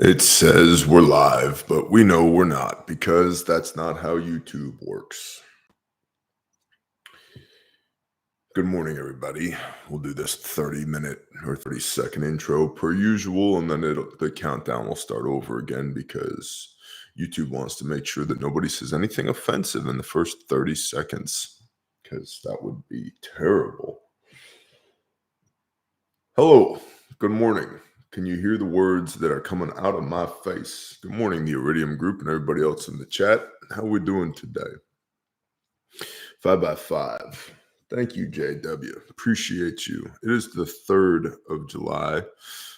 It says we're live, but we know we're not because that's not how YouTube works. Good morning, everybody. We'll do this 30-minute or 30-second intro per usual, and then the countdown will start over again because YouTube wants to make sure that nobody says anything offensive in the first 30 seconds because that would be terrible. Hello, good morning. Can you hear the words that are coming out of my face? Good morning, the Iridium Group and everybody else in the chat. How we doing today? 5x5. Thank you, JW. Appreciate you. It is the 3rd of July,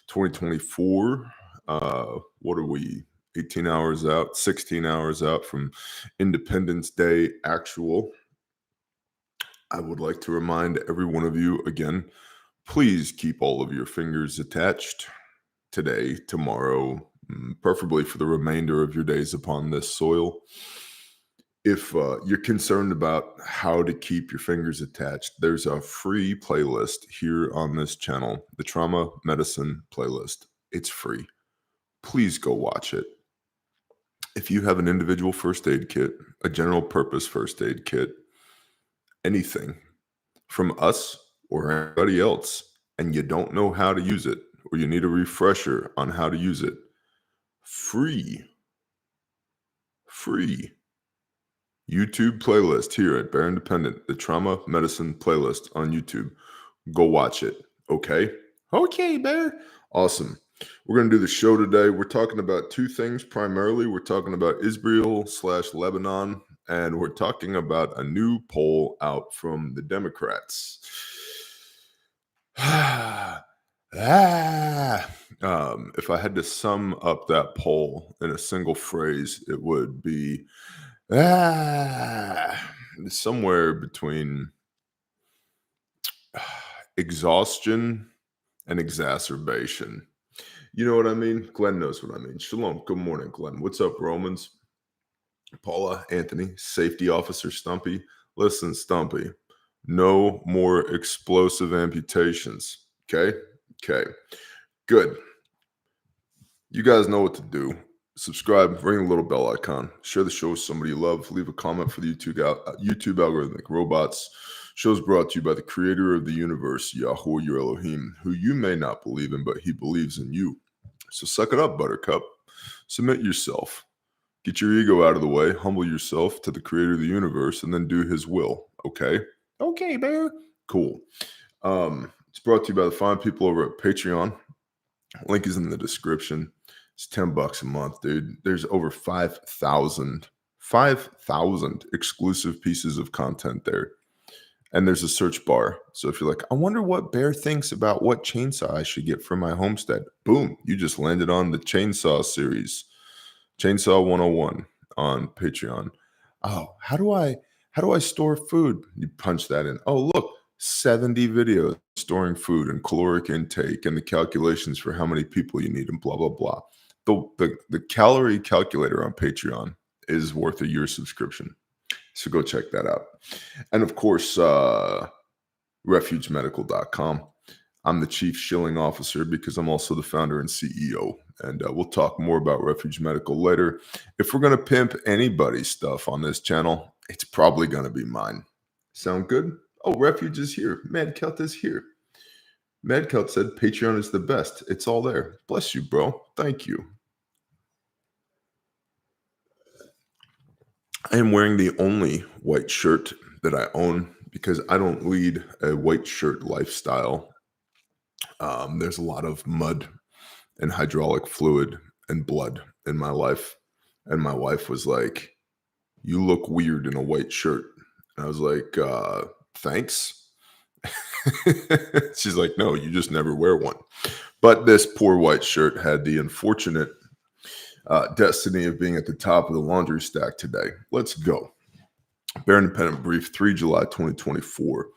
2024. What are we? 18 hours out, 16 hours out from Independence Day actual. I would like to remind every one of you again, please keep all of your fingers attached today, tomorrow, preferably for the remainder of your days upon this soil. If you're concerned about how to keep your fingers attached, there's a free playlist here on this channel, the Trauma Medicine playlist. It's free. Please go watch it. If you have an individual first aid kit, a general purpose first aid kit, anything from us or anybody else, and you don't know how to use it, or you need a refresher on how to use it, free YouTube playlist here at Bear Independent, the Trauma Medicine playlist on YouTube. Go watch it. Okay, Bear. Awesome. We're going to do the show today. We're talking about two things primarily. We're talking about Israel/Lebanon, and we're talking about a new poll out from the Democrats. If I had to sum up that poll in a single phrase, it would be somewhere between exhaustion and exacerbation. You know what I mean? Glenn knows what I mean. Shalom. Good morning, Glenn. What's up, Romans? Paula, Anthony, safety officer Stumpy. Listen, Stumpy, no more explosive amputations. Okay? Good. You guys know what to do. Subscribe, ring the little bell icon, share the show with somebody you love, leave a comment for the YouTube algorithmic robots. Show's brought to you by the creator of the universe, Yahweh your Elohim, who you may not believe in, but he believes in you. So suck it up, Buttercup. Submit yourself. Get your ego out of the way, humble yourself to the creator of the universe, and then do his will. Okay? Okay, Bear. Cool. It's brought to you by the fine people over at Patreon. Link is in the description. It's $10 a month, dude. There's over 5,000 exclusive pieces of content there. And there's a search bar. So if you're like, I wonder what Bear thinks about what chainsaw I should get for my homestead. Boom, you just landed on the chainsaw series. Chainsaw 101 on Patreon. Oh, how do I store food? You punch that in. Oh, look, 70 videos storing food and caloric intake and the calculations for how many people you need and blah, blah, blah. The calorie calculator on Patreon is worth a year subscription. So go check that out. And of course, refugemedical.com. I'm the chief shilling officer because I'm also the founder and CEO. And we'll talk more about Refuge Medical later. If we're going to pimp anybody's stuff on this channel, it's probably going to be mine. Sound good? Oh, Refuge is here. Madkelt is here. Madkelt said Patreon is the best. It's all there. Bless you, bro. Thank you. I am wearing the only white shirt that I own because I don't lead a white shirt lifestyle. There's a lot of mud and hydraulic fluid and blood in my life. And my wife was like, you look weird in a white shirt. And I was like, thanks. She's like, no, you just never wear one. But this poor white shirt had the unfortunate destiny of being at the top of the laundry stack today. Let's go. Bear Independent Brief, 3 July 2024.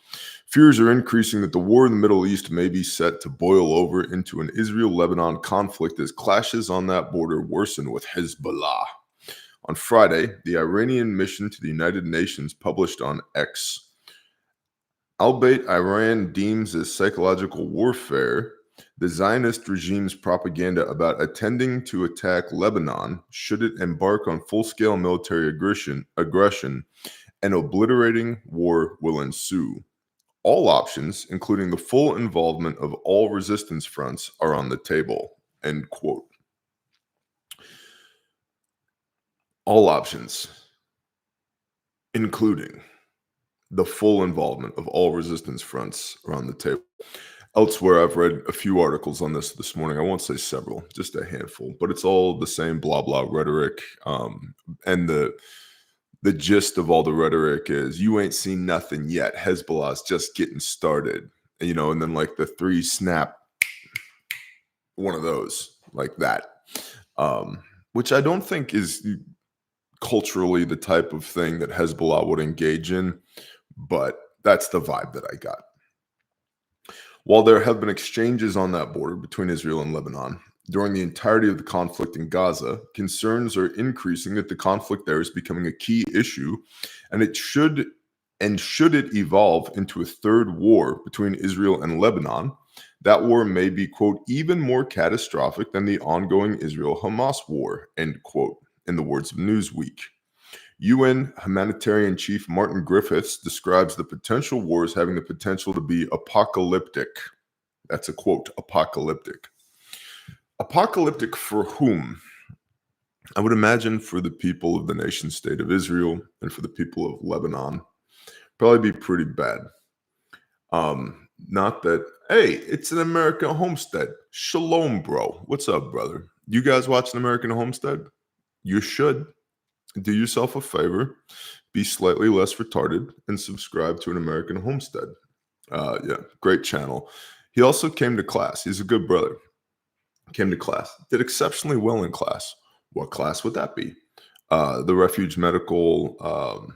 Fears are increasing that the war in the Middle East may be set to boil over into an Israel-Lebanon conflict as clashes on that border worsen with Hezbollah. On Friday, the Iranian mission to the United Nations published on X, albeit Iran deems as psychological warfare, The Zionist regime's propaganda about attending to attack Lebanon should it embark on full-scale military aggression and obliterating war will ensue. All options, including the full involvement of all resistance fronts, are on the table. End quote. All options, including the full involvement of all resistance fronts, are on the table. Elsewhere, I've read a few articles on this morning. I won't say several, just a handful, but it's all the same blah blah rhetoric. And the gist of all the rhetoric is you ain't seen nothing yet. Hezbollah's just getting started, and then like the three snap, one of those like that, which I don't think is culturally the type of thing that Hezbollah would engage in, but that's the vibe that I got. While there have been exchanges on that border between Israel and Lebanon during the entirety of the conflict in Gaza, concerns are increasing that the conflict there is becoming a key issue, and should it evolve into a third war between Israel and Lebanon, that war may be, quote, even more catastrophic than the ongoing Israel-Hamas war, end quote, in the words of Newsweek. UN humanitarian chief Martin Griffiths describes the potential wars having the potential to be apocalyptic. That's a quote, apocalyptic. Apocalyptic for whom? I would imagine for the people of the nation state of Israel and for the people of Lebanon. Probably be pretty bad. Not that, hey, it's an American Homestead. Shalom, bro. What's up, brother? You guys watch an American Homestead? You should. Do yourself a favor, be slightly less retarded, and subscribe to an American Homestead. Yeah, great channel. He also came to class. He's a good brother. Came to class. Did exceptionally well in class. What class would that be? The refuge medical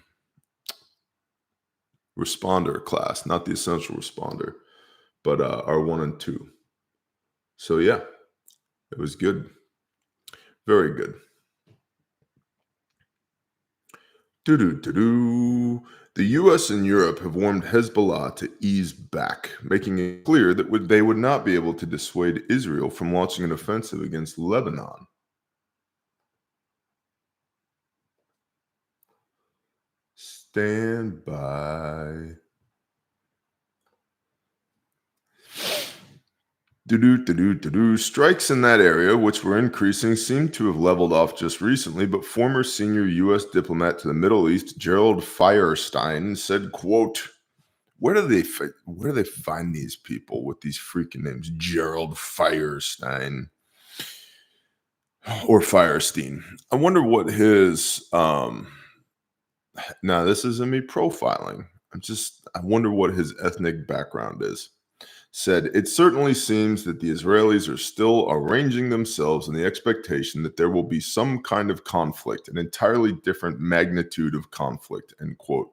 responder class, not the essential responder, but R1 and 2. So yeah, it was good. Very good. The U.S. and Europe have warned Hezbollah to ease back, making it clear that they would not be able to dissuade Israel from launching an offensive against Lebanon. Stand by. Strikes in that area, which were increasing, seem to have leveled off just recently, but former senior U.S. diplomat to the Middle East, Gerald Feuerstein, said, quote, where do they find these people with these freaking names? Gerald Feuerstein or Firestein. I wonder what his, now this isn't me profiling. I wonder what his ethnic background is. Said, it certainly seems that the Israelis are still arranging themselves in the expectation that there will be some kind of conflict, an entirely different magnitude of conflict, end quote.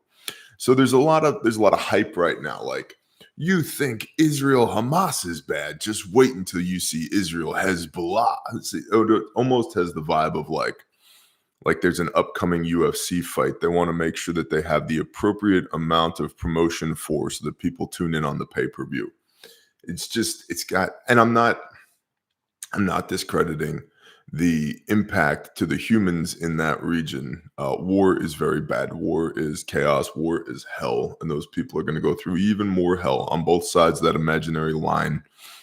So there's a lot of hype right now. Like, you think Israel Hamas is bad, just wait until you see Israel Hezbollah. It almost has the vibe of like there's an upcoming UFC fight. They want to make sure that they have the appropriate amount of promotion for so that people tune in on the pay-per-view. And I'm not discrediting the impact to the humans in that region. War is very bad. War is chaos. War is hell. And those people are going to go through even more hell on both sides of that imaginary line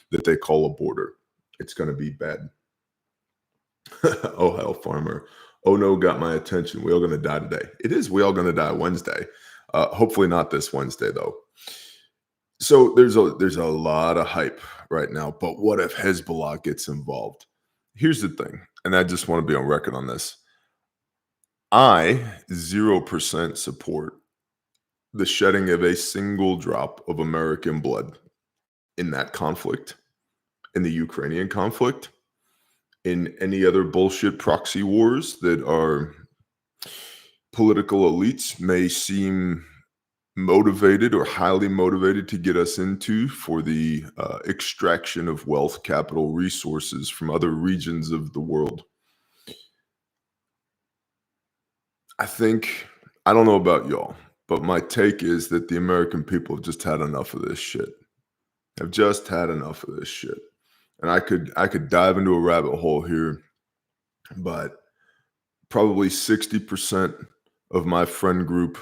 that they call a border. It's going to be bad. Oh, hell, farmer. Oh, no, got my attention. We all going to die today. It is. We all going to die Wednesday. Hopefully not this Wednesday, though. So there's a lot of hype right now, but what if Hezbollah gets involved? Here's the thing, and I just want to be on record on this. I 0% support the shedding of a single drop of American blood in that conflict, in the Ukrainian conflict, in any other bullshit proxy wars that our political elites may seem motivated or highly motivated to get us into for the extraction of wealth, capital, resources from other regions of the world. I don't know about y'all, but my take is that the American people have just had enough of this shit. Have just had enough of this shit. And I could dive into a rabbit hole here, but probably 60% of my friend group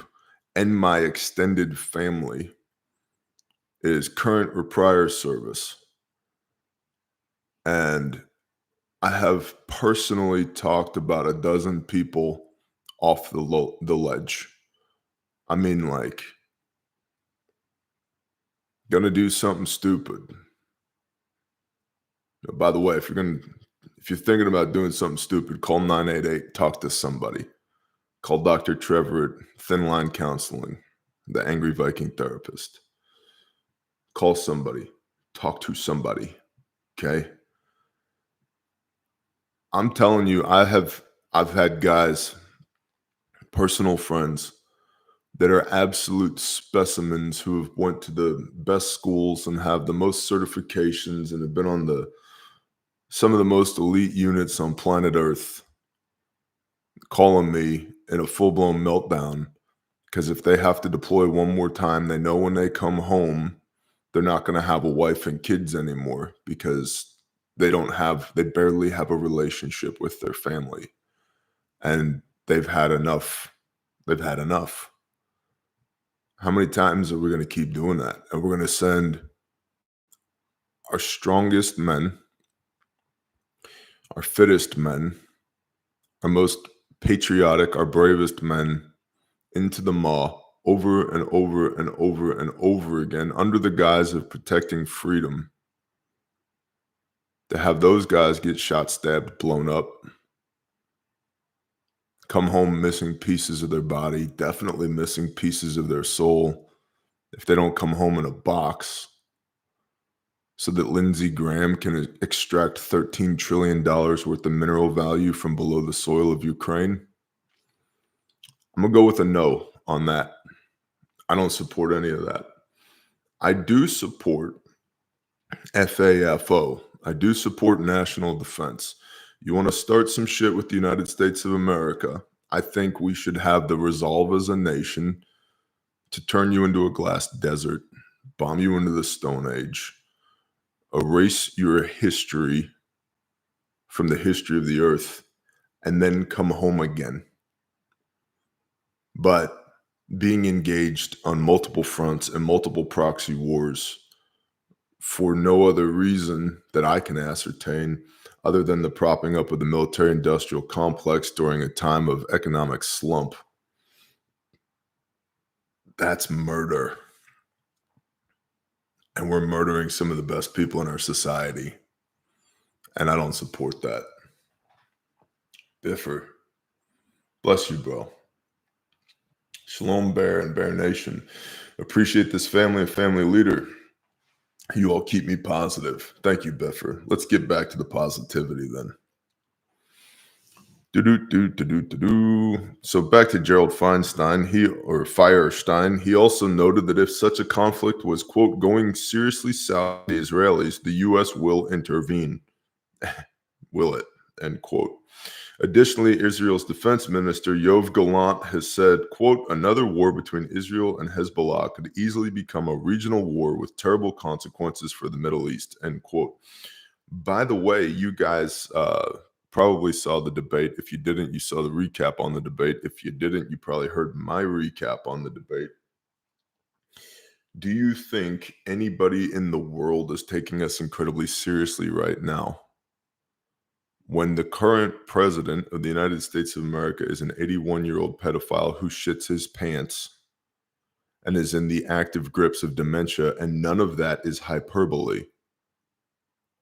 and my extended family is current or prior service. And I have personally talked about a dozen people off the ledge. I mean, like, gonna do something stupid. By the way, if you're thinking about doing something stupid, call 988, talk to somebody. Call Dr. Trevor at Thin Line Counseling, the Angry Viking therapist. Call somebody, talk to somebody, okay? I'm telling you, I've had guys, personal friends that are absolute specimens who have went to the best schools and have the most certifications and have been on some of the most elite units on planet Earth, calling me in a full-blown meltdown because if they have to deploy one more time, they know when they come home, they're not going to have a wife and kids anymore because they barely have a relationship with their family. And they've had enough. They've had enough. How many times are we going to keep doing that? And we're going to send our strongest men, our fittest men, our most patriotic, our bravest men into the maw over and over and over and over again under the guise of protecting freedom, to have those guys get shot, stabbed, blown up, come home missing pieces of their body, definitely missing pieces of their soul if they don't come home in a box, so that Lindsey Graham can extract $13 trillion worth of mineral value from below the soil of Ukraine. I'm going to go with a no on that. I don't support any of that. I do support FAFO. I do support national defense. You want to start some shit with the United States of America, I think we should have the resolve as a nation to turn you into a glass desert, bomb you into the Stone Age, erase your history from the history of the earth, and then come home again. But being engaged on multiple fronts and multiple proxy wars for no other reason that I can ascertain other than the propping up of the military-industrial complex during a time of economic slump, that's murder. And we're murdering some of the best people in our society. And I don't support that. Biffer, bless you, bro. Shalom, Bear and Bear Nation. Appreciate this family and family leader. You all keep me positive. Thank you, Biffer. Let's get back to the positivity then. So back to Gerald Feinstein, Firestein. He also noted that if such a conflict was, quote, going seriously south to the Israelis, the U.S. will intervene. Will it? End quote. Additionally, Israel's defense minister, Yoav Gallant, has said, quote, another war between Israel and Hezbollah could easily become a regional war with terrible consequences for the Middle East, end quote. By the way, you guys probably saw the debate. If you didn't, you saw the recap on the debate. If you didn't, you probably heard my recap on the debate. Do you think anybody in the world is taking us incredibly seriously right now, when the current president of the United States of America is an 81-year-old pedophile who shits his pants and is in the active grips of dementia, and none of that is hyperbole?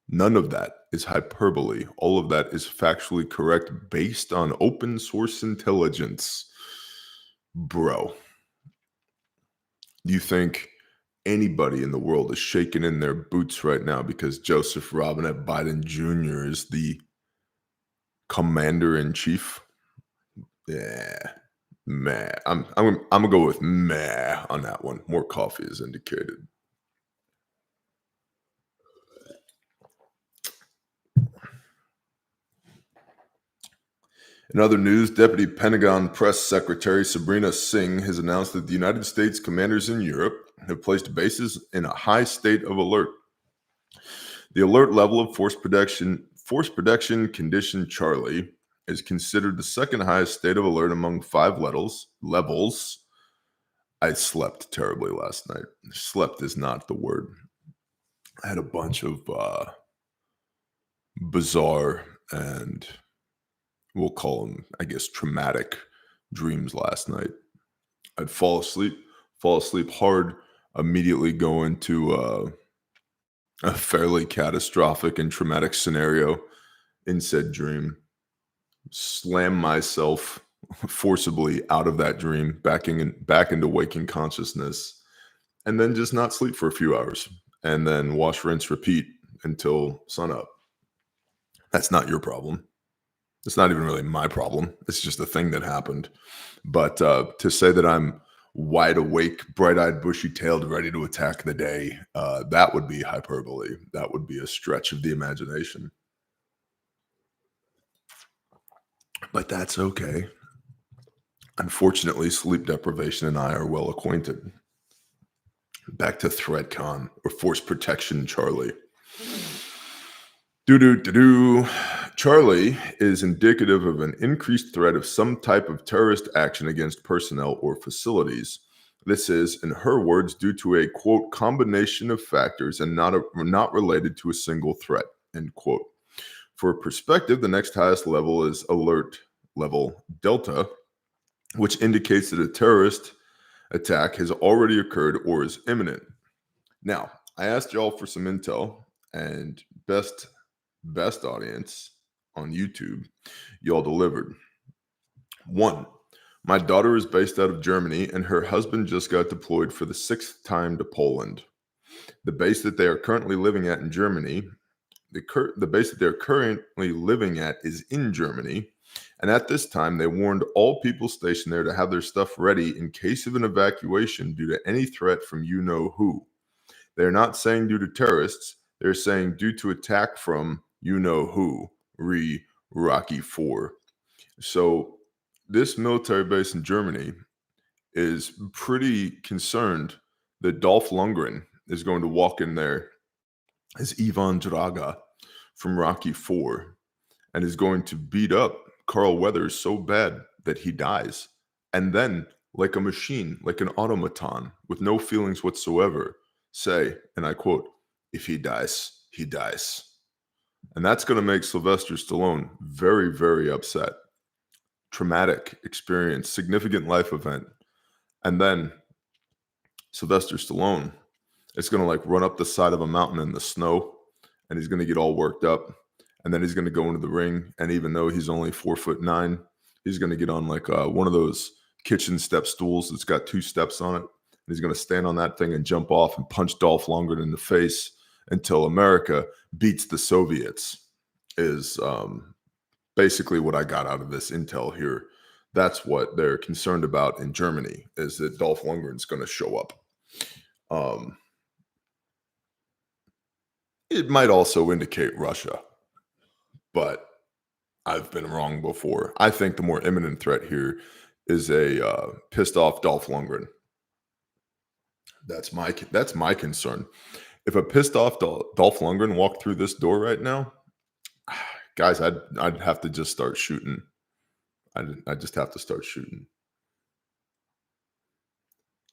None of that is hyperbole. All of that is factually correct based on open source intelligence. Bro, do you think anybody in the world is shaking in their boots right now because Joseph Robinette Biden Jr. is the commander-in-chief? Yeah, meh. I'm gonna go with meh on that one. More coffee is indicated. In other news, Deputy Pentagon Press Secretary Sabrina Singh has announced that the United States commanders in Europe have placed bases in a high state of alert. The alert level of force protection condition Charlie is considered the second highest state of alert among 5 levels. I slept terribly last night. Slept is not the word. I had a bunch of bizarre and we'll call them, I guess, traumatic dreams last night. I'd fall asleep hard, immediately go into a fairly catastrophic and traumatic scenario in said dream, slam myself forcibly out of that dream, back into waking consciousness, and then just not sleep for a few hours, and then wash, rinse, repeat until sunup. That's not your problem. It's not even really my problem. It's just a thing that happened. But to say that I'm wide awake, bright-eyed, bushy-tailed, ready to attack the day, that would be hyperbole. That would be a stretch of the imagination. But that's okay. Unfortunately, sleep deprivation and I are well acquainted. Back to ThreatCon, or Force Protection Charlie. Charlie is indicative of an increased threat of some type of terrorist action against personnel or facilities. This is, in her words, due to a, quote, combination of factors and not related to a single threat, end quote. For perspective, the next highest level is alert level Delta, which indicates that a terrorist attack has already occurred or is imminent. Now, I asked y'all for some intel, and best audience on YouTube, y'all delivered. 1, my daughter is based out of Germany, and her husband just got deployed for the 6th time to Poland. The base that they are currently living at in Germany, the base that they're currently living at is in Germany, and at this time, they warned all people stationed there to have their stuff ready in case of an evacuation due to any threat from you-know-who. They're not saying due to terrorists. They're saying due to attack from you-know-who, Rocky 4. So this military base in Germany is pretty concerned that Dolph Lundgren is going to walk in there as Ivan Draga from Rocky 4 and is going to beat up Carl Weathers so bad that he dies. And then, like a machine, like an automaton, with no feelings whatsoever, say, and I quote, "If he dies, he dies." And that's going to make Sylvester Stallone very, very upset. Traumatic experience, significant life event. And then Sylvester Stallone is going to like run up the side of a mountain in the snow, and he's going to get all worked up. And then he's going to go into the ring. And even though he's only 4'9", he's going to get on like one of those kitchen step stools that's got 2 steps on it. And he's going to stand on that thing and jump off and punch Dolph Lundgren in the face until America beats the Soviets, is basically what I got out of this intel here. That's what they're concerned about in Germany, is that Dolph Lundgren's going to show up. It might also indicate Russia, but I've been wrong before. I think the more imminent threat here is a pissed off Dolph Lundgren. That's my concern. If a pissed off Dolph Lundgren walked through this door right now, guys, I'd have to just start shooting. I just have to start shooting.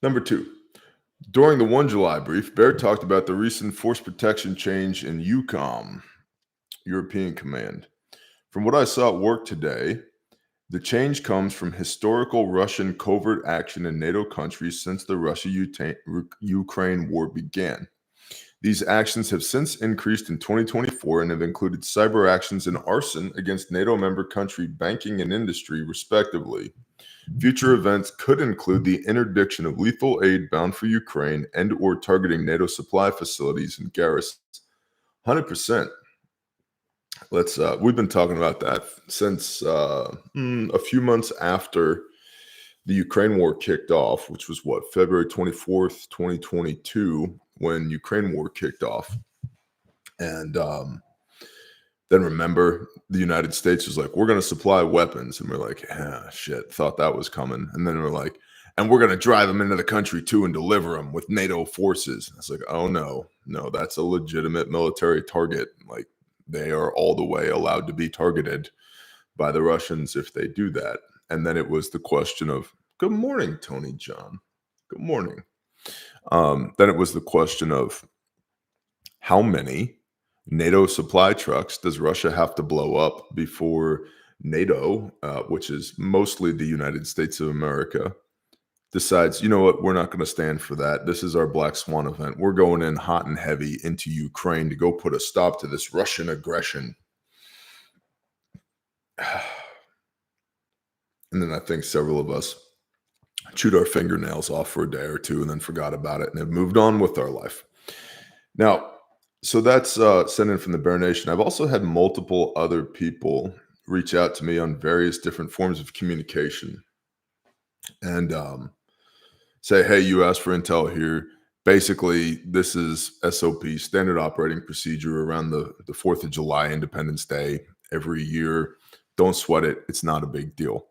Number 2. During the 1 July brief, Bear talked about the recent force protection change in EUCOM, European Command. From what I saw at work today, the change comes from historical Russian covert action in NATO countries since the Russia-Ukraine war began. These actions have since increased in 2024 and have included cyber actions and arson against NATO member country banking and industry, respectively. Future events could include the interdiction of lethal aid bound for Ukraine and or targeting NATO supply facilities and garrisons. 100%. We've been talking about that since a few months after the Ukraine war kicked off, which was February 24th, 2022, when Ukraine war kicked off. And then remember, the United States was like, we're going to supply weapons. And we're like, shit, thought that was coming. And then we're like, and we're going to drive them into the country too and deliver them with NATO forces. It's like, oh no, that's a legitimate military target. Like, they are all the way allowed to be targeted by the Russians if they do that. And then it was the question of, good morning, Tony John. Good morning. Then it was the question of, how many NATO supply trucks does Russia have to blow up before NATO, which is mostly the United States of America, decides, you know what, we're not going to stand for that. This is our Black Swan event. We're going in hot and heavy into Ukraine to go put a stop to this Russian aggression. And then I think several of us chewed our fingernails off for a day or two and then forgot about it and have moved on with our life. Now, so that's sent in from the Bear Nation. I've also had multiple other people reach out to me on various different forms of communication and say, hey, you asked for intel here. Basically, this is SOP, standard operating procedure, around the 4th of July, Independence Day, every year. Don't sweat it. It's not a big deal.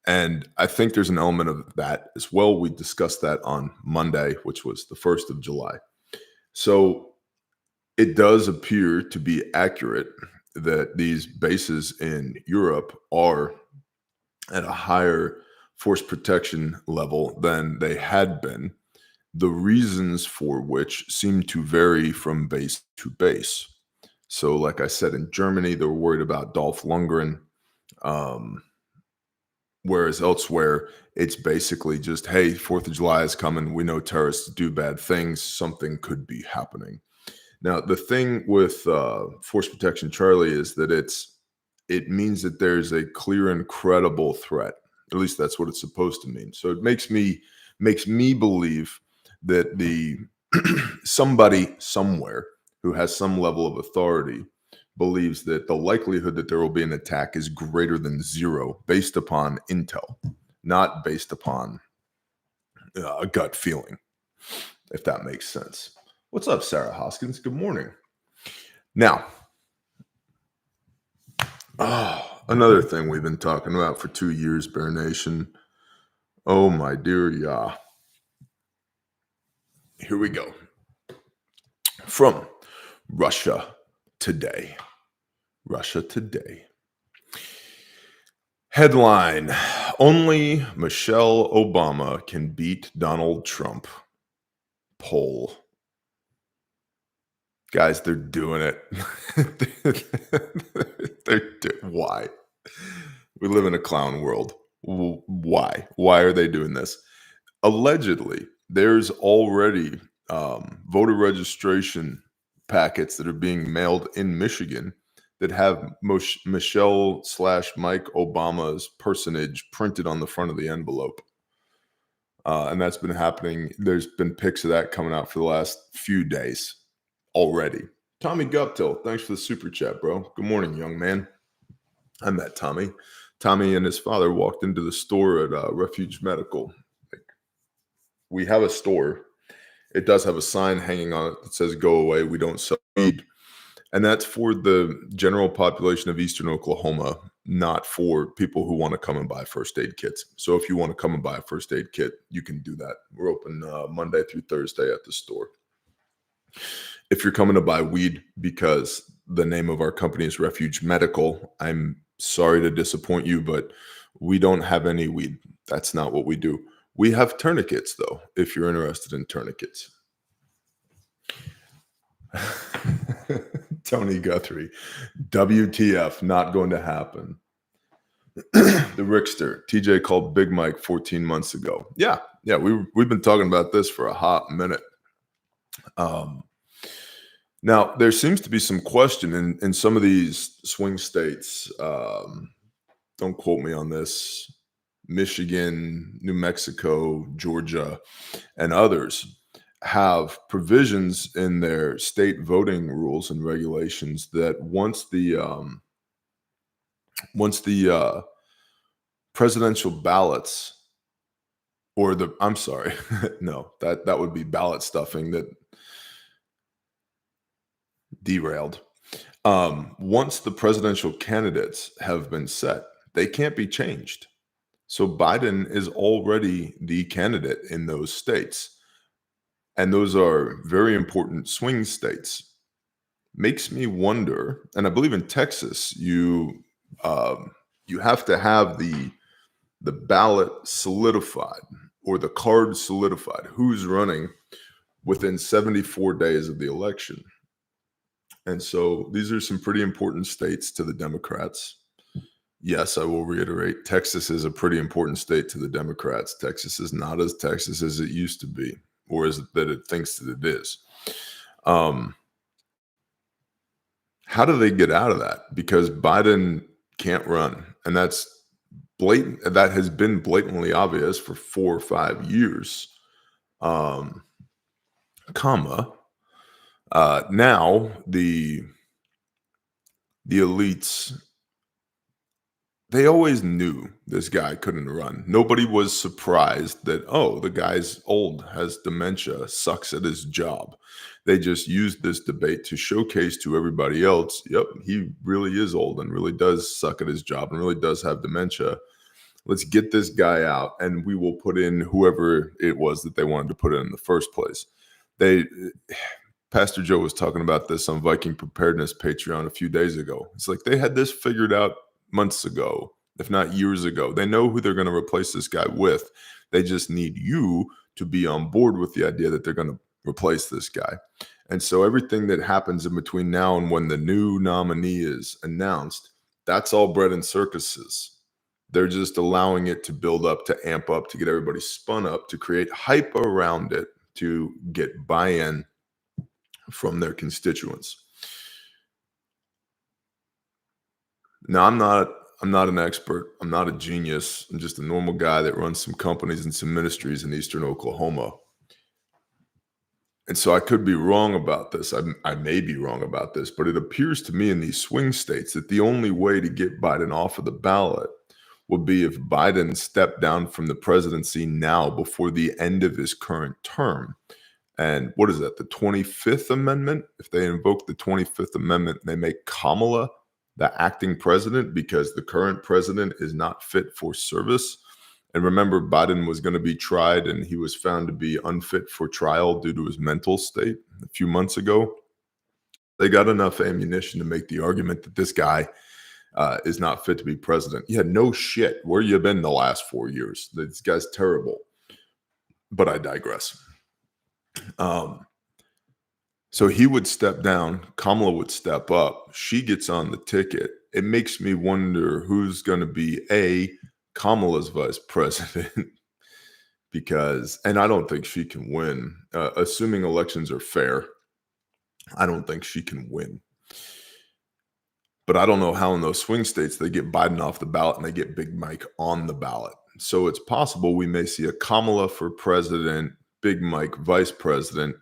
And I think there's an element of that as well. We discussed that on Monday, which was the 1st of July. So it does appear to be accurate that these bases in Europe are at a higher force protection level than they had been, the reasons for which seem to vary from base to base. So like I said, in Germany, they were worried about Dolph Lundgren, whereas elsewhere, it's basically just, hey, 4th of July is coming. We know terrorists do bad things. Something could be happening. Now, the thing with Force Protection Charlie is that it means that there's a clear and credible threat. At least that's what it's supposed to mean. So it makes me believe that the somebody somewhere who has some level of authority believes that the likelihood that there will be an attack is greater than zero based upon intel, not based upon a gut feeling, if that makes sense. What's up, Sarah Hoskins? Good morning. Now, another thing we've been talking about for 2 years, Bear Nation. Oh, my dear Yah. Here we go. From Russia Today. Russia Today. Headline: Only Michelle Obama can beat Donald Trump. Poll. Guys, they're doing it. Why? We live in a clown world. Why? Why are they doing this? Allegedly, there's already voter registration packets that are being mailed in Michigan that have Michelle/Mike Obama's personage printed on the front of the envelope. And that's been happening. There's been pics of that coming out for the last few days already. Tommy Guptill, thanks for the super chat, bro. Good morning, young man. I met Tommy. Tommy and his father walked into the store at Refuge Medical. We have a store. It does have a sign hanging on it that says, "Go away, we don't sell weed." And that's for the general population of Eastern Oklahoma, not for people who want to come and buy first aid kits. So if you want to come and buy a first aid kit, you can do that. We're open Monday through Thursday at the store. If you're coming to buy weed because the name of our company is Refuge Medical, I'm sorry to disappoint you, but we don't have any weed. That's not what we do. We have tourniquets, though, if you're interested in tourniquets. Tony Guthrie, WTF, not going to happen. The Rickster, TJ called Big Mike 14 months ago. Yeah, we've been talking about this for a hot minute. Now, there seems to be some question in some of these swing states. Don't quote me on this. Michigan, New Mexico, Georgia, and others have provisions in their state voting rules and regulations that once the presidential ballots, or I'm sorry, no, that would be ballot stuffing that derailed. Once the presidential candidates have been set, they can't be changed. So Biden is already the candidate in those states. And those are very important swing states. Makes me wonder, and I believe in Texas, you have to have the ballot solidified or the card solidified, who's running within 74 days of the election. And so these are some pretty important states to the Democrats. Yes, I will reiterate, Texas is a pretty important state to the Democrats. Texas is not as Texas as it used to be, or as that it thinks that it is. How do they get out of that? Because Biden can't run, and that's blatant. That has been blatantly obvious for 4 or 5 years. Comma. Now the elites, they always knew this guy couldn't run. Nobody was surprised that, oh, the guy's old, has dementia, sucks at his job. They just used this debate to showcase to everybody else, yep, he really is old and really does suck at his job and really does have dementia. Let's get this guy out, and we will put in whoever it was that they wanted to put in the first place. Pastor Joe was talking about this on Viking Preparedness Patreon a few days ago. It's like they had this figured out months ago, if not years ago. They know who they're going to replace this guy with. They just need you to be on board with the idea that they're going to replace this guy. And so everything that happens in between now and when the new nominee is announced, that's all bread and circuses. They're just allowing it to build up, to amp up, to get everybody spun up, to create hype around it, to get buy-in from their constituents. Now, I'm not an expert. I'm not a genius. I'm just a normal guy that runs some companies and some ministries in Eastern Oklahoma. And so I could be wrong about this. I may be wrong about this, but it appears to me in these swing states that the only way to get Biden off of the ballot would be if Biden stepped down from the presidency now before the end of his current term. And what is that, the 25th Amendment? If they invoke the 25th Amendment, they make Kamala the acting president because the current president is not fit for service. And remember, Biden was going to be tried, and he was found to be unfit for trial due to his mental state a few months ago. They got enough ammunition to make the argument that this guy is not fit to be president. Yeah, no shit. Where you been the last 4 years? This guy's terrible. But I digress. So he would step down. Kamala would step up. She gets on the ticket. It makes me wonder who's going to be Kamala's vice president, because, and I don't think she can win. Assuming elections are fair, I don't think she can win. But I don't know how in those swing states they get Biden off the ballot and they get Big Mike on the ballot. So it's possible we may see a Kamala for president, Big Mike vice president.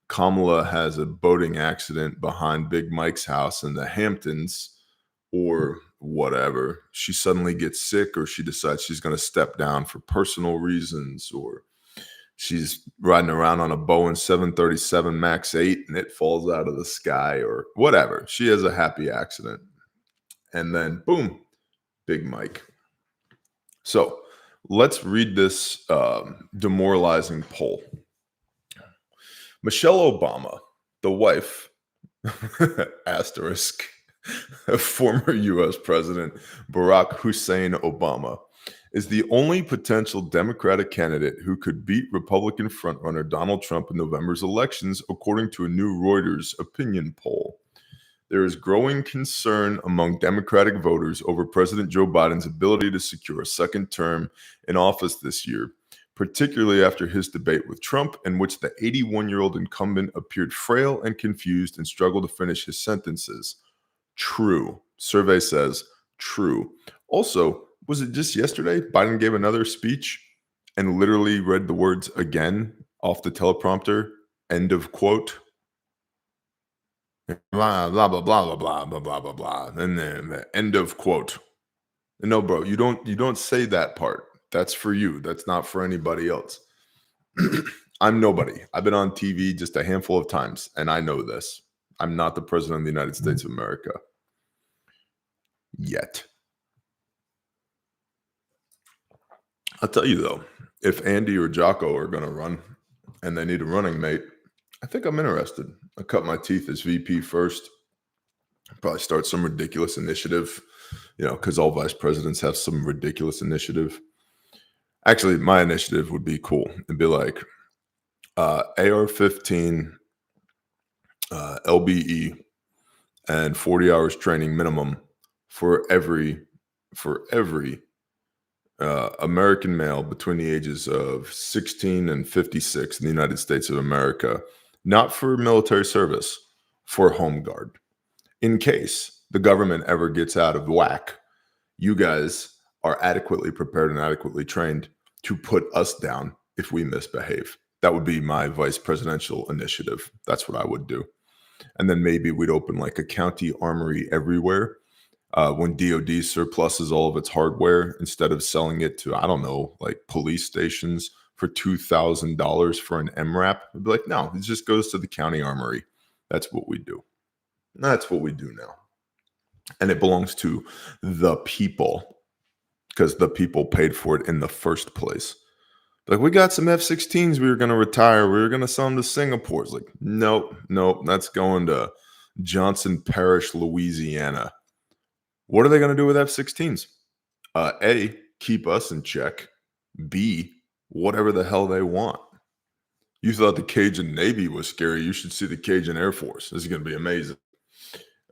Kamala has a boating accident behind Big Mike's house in the Hamptons or whatever. She suddenly gets sick, or she decides she's going to step down for personal reasons, or she's riding around on a Boeing 737 MAX 8 and it falls out of the sky or whatever. She has a happy accident. And then boom, Big Mike. So let's read this demoralizing poll. Michelle Obama, the wife, asterisk, of former U.S. President Barack Hussein Obama, is the only potential Democratic candidate who could beat Republican frontrunner Donald Trump in November's elections, according to a new Reuters opinion poll. There is growing concern among Democratic voters over President Joe Biden's ability to secure a second term in office this year, particularly after his debate with Trump, in which the 81-year-old incumbent appeared frail and confused and struggled to finish his sentences. True. Survey says true. Also, was it just yesterday Biden gave another speech and literally read the words again off the teleprompter, end of quote? Blah, blah, blah, blah, blah, blah, blah, blah, blah, and then the end of quote. No, bro, you don't say that part. That's for you. That's not for anybody else. I'm nobody. I've been on TV just a handful of times, and I know this. I'm not the president of the United States of America. Yet. I'll tell you though, if Andy or Jocko are going to run and they need a running mate, I think I'm interested. I cut my teeth as VP first. Probably start some ridiculous initiative, because all vice presidents have some ridiculous initiative. Actually, my initiative would be cool. It'd be like AR-15, LBE, and 40 hours training minimum for every American male between the ages of 16 and 56 in the United States of America, not for military service, for home guard. In case the government ever gets out of whack, you guys are adequately prepared and adequately trained to put us down if we misbehave. That would be my vice presidential initiative. That's what I would do. And then maybe we'd open like a county armory everywhere. When DOD surpluses all of its hardware, instead of selling it to, I don't know, like police stations for $2,000 for an MRAP, it'd be like, no, it just goes to the county armory. That's what we do. That's what we do now. And it belongs to the people because the people paid for it in the first place. Like, we got some F-16s we were going to retire. We were going to sell them to Singapore. It's like, nope, that's going to Johnson Parish, Louisiana. What are they going to do with F-16s? A, keep us in check. B, whatever the hell they want. You thought the Cajun Navy was scary. You should see the Cajun Air Force. This is going to be amazing.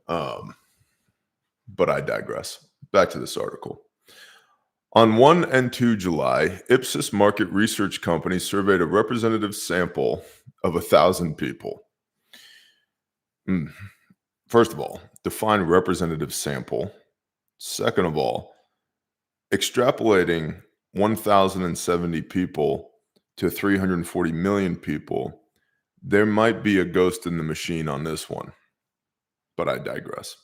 But I digress. Back to this article. On 1 and 2 July, Ipsos market research company surveyed a representative sample of 1,000 people. First of all, define representative sample. Second of all, extrapolating 1,070 people to 340 million people, there might be a ghost in the machine on this one, but I digress.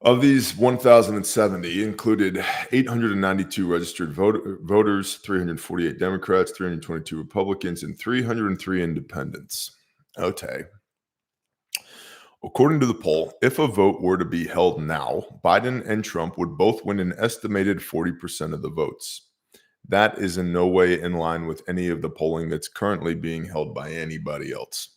Of these 1,070 included 892 registered voters, 348 Democrats, 322 Republicans, and 303 independents. Okay. According to the poll, if a vote were to be held now, Biden and Trump would both win an estimated 40% of the votes. That is in no way in line with any of the polling that's currently being held by anybody else.